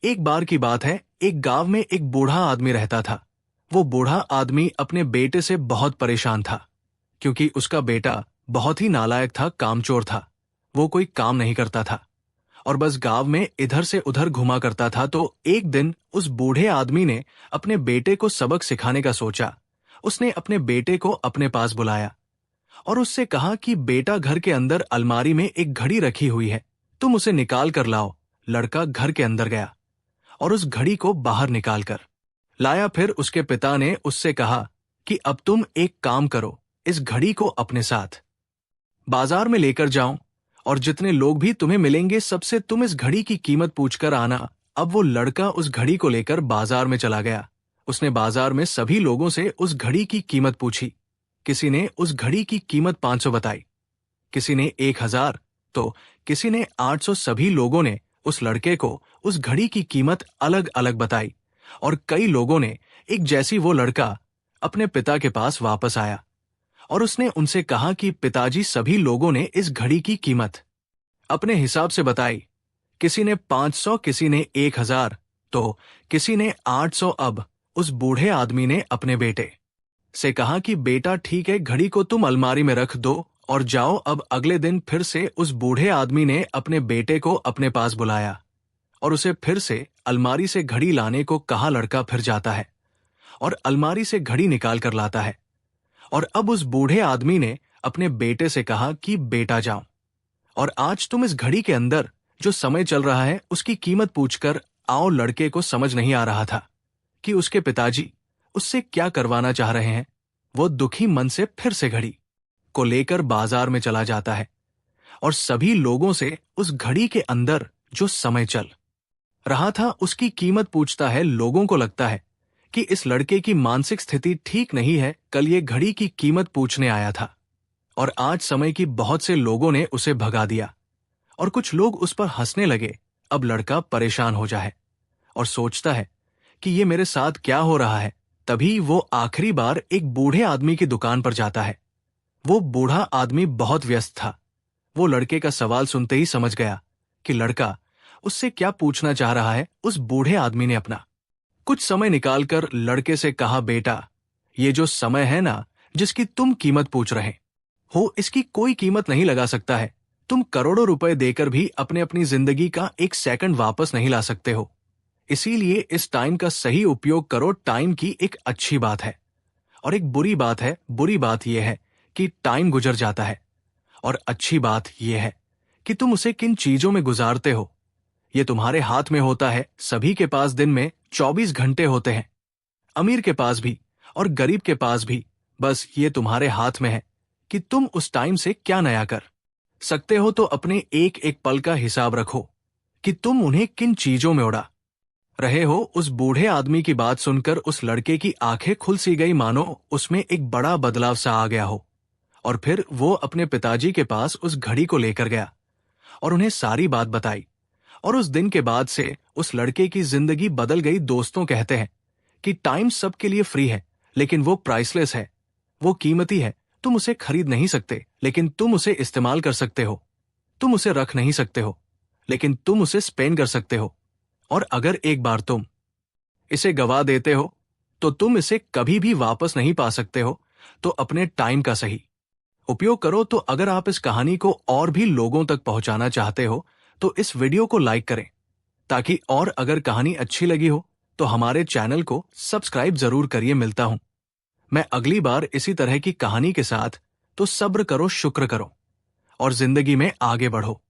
एक बार की बात है, एक गांव में एक बूढ़ा आदमी रहता था। वो बूढ़ा आदमी अपने बेटे से बहुत परेशान था, क्योंकि उसका बेटा बहुत ही नालायक था, कामचोर था। वो कोई काम नहीं करता था और बस गांव में इधर से उधर घुमा करता था। तो एक दिन उस बूढ़े आदमी ने अपने बेटे को सबक सिखाने का सोचा। उसने अपने बेटे को अपने पास बुलाया और उससे कहा कि बेटा, घर के अंदर अलमारी में एक घड़ी रखी हुई है, तुम उसे निकाल कर लाओ। लड़का घर के अंदर गया और उस घड़ी को बाहर निकाल कर लाया। फिर उसके पिता ने उससे कहा कि अब तुम एक काम करो, इस घड़ी को अपने साथ बाजार में लेकर जाओ और जितने लोग भी तुम्हें मिलेंगे सबसे तुम इस घड़ी की कीमत पूछकर आना। अब वो लड़का उस घड़ी को लेकर बाजार में चला गया। उसने बाजार में सभी लोगों से उस घड़ी की कीमत पूछी। किसी ने उस घड़ी की कीमत 500 बताई, किसी ने 1000, तो किसी ने 800। सभी लोगों ने उस लड़के को उस घड़ी की कीमत अलग अलग बताई और कई लोगों ने एक जैसी। वो लड़का अपने पिता के पास वापस आया और उसने उनसे कहा कि पिताजी, सभी लोगों ने इस घड़ी की कीमत अपने हिसाब से बताई। किसी ने 500, किसी ने 1000, तो किसी ने 800। अब उस बूढ़े आदमी ने अपने बेटे से कहा कि बेटा ठीक है, घड़ी को तुम अलमारी में रख दो और जाओ। अब अगले दिन फिर से उस बूढ़े आदमी ने अपने बेटे को अपने पास बुलाया और उसे फिर से अलमारी से घड़ी लाने को कहा। लड़का फिर जाता है और अलमारी से घड़ी निकाल कर लाता है और अब उस बूढ़े आदमी ने अपने बेटे से कहा कि बेटा, जाओ और आज तुम इस घड़ी के अंदर जो समय चल रहा है उसकी कीमत पूछकर आओ। लड़के को समझ नहीं आ रहा था कि उसके पिताजी उससे क्या करवाना चाह रहे हैं। वो दुखी मन से फिर से घड़ी को लेकर बाजार में चला जाता है और सभी लोगों से उस घड़ी के अंदर जो समय चल रहा था उसकी कीमत पूछता है। लोगों को लगता है कि इस लड़के की मानसिक स्थिति ठीक नहीं है। कल ये घड़ी की कीमत पूछने आया था और आज समय की बहुत से लोगों ने उसे भगा दिया और कुछ लोग उस पर हंसने लगे। अब लड़का परेशान हो जाए और सोचता है कि ये मेरे साथ क्या हो रहा है। तभी वो आखिरी बार एक बूढ़े आदमी की दुकान पर जाता है। वो बूढ़ा आदमी बहुत व्यस्त था। वो लड़के का सवाल सुनते ही समझ गया कि लड़का उससे क्या पूछना चाह रहा है। उस बूढ़े आदमी ने अपना कुछ समय निकालकर लड़के से कहा, बेटा, ये जो समय है ना, जिसकी तुम कीमत पूछ रहे हो, इसकी कोई कीमत नहीं लगा सकता है। तुम करोड़ों रुपए देकर भी अपनी जिंदगी का एक सेकंड वापस नहीं ला सकते हो। इसीलिए इस टाइम का सही उपयोग करो। टाइम की एक अच्छी बात है और एक बुरी बात है। बुरी बात यह है कि टाइम गुजर जाता है और अच्छी बात यह है कि तुम उसे किन चीजों में गुजारते हो, ये तुम्हारे हाथ में होता है। सभी के पास दिन में 24 घंटे होते हैं, अमीर के पास भी और गरीब के पास भी। बस ये तुम्हारे हाथ में है कि तुम उस टाइम से क्या नया कर सकते हो। तो अपने एक एक पल का हिसाब रखो कि तुम उन्हें किन चीजों में उड़ा रहे हो। उस बूढ़े आदमी की बात सुनकर उस लड़के की आंखें खुल सी गई, मानो उसमें एक बड़ा बदलाव सा आ गया हो। और फिर वो अपने पिताजी के पास उस घड़ी को लेकर गया और उन्हें सारी बात बताई और उस दिन के बाद से उस लड़के की जिंदगी बदल गई। दोस्तों कहते हैं कि टाइम सबके लिए फ्री है, लेकिन वो प्राइसलेस है। वो कीमती है, तुम उसे खरीद नहीं सकते, लेकिन तुम उसे इस्तेमाल कर सकते हो। तुम उसे रख नहीं सकते हो, लेकिन तुम उसे स्पेंड कर सकते हो। और अगर एक बार तुम इसे गवा देते हो तो तुम इसे कभी भी वापस नहीं पा सकते हो। तो अपने टाइम का सही उपयोग करो। तो अगर आप इस कहानी को और भी लोगों तक पहुंचाना चाहते हो तो इस वीडियो को लाइक करें, ताकि और अगर कहानी अच्छी लगी हो तो हमारे चैनल को सब्सक्राइब जरूर करिए। मिलता हूं मैं अगली बार इसी तरह की कहानी के साथ। तो सब्र करो, शुक्र करो और जिंदगी में आगे बढ़ो।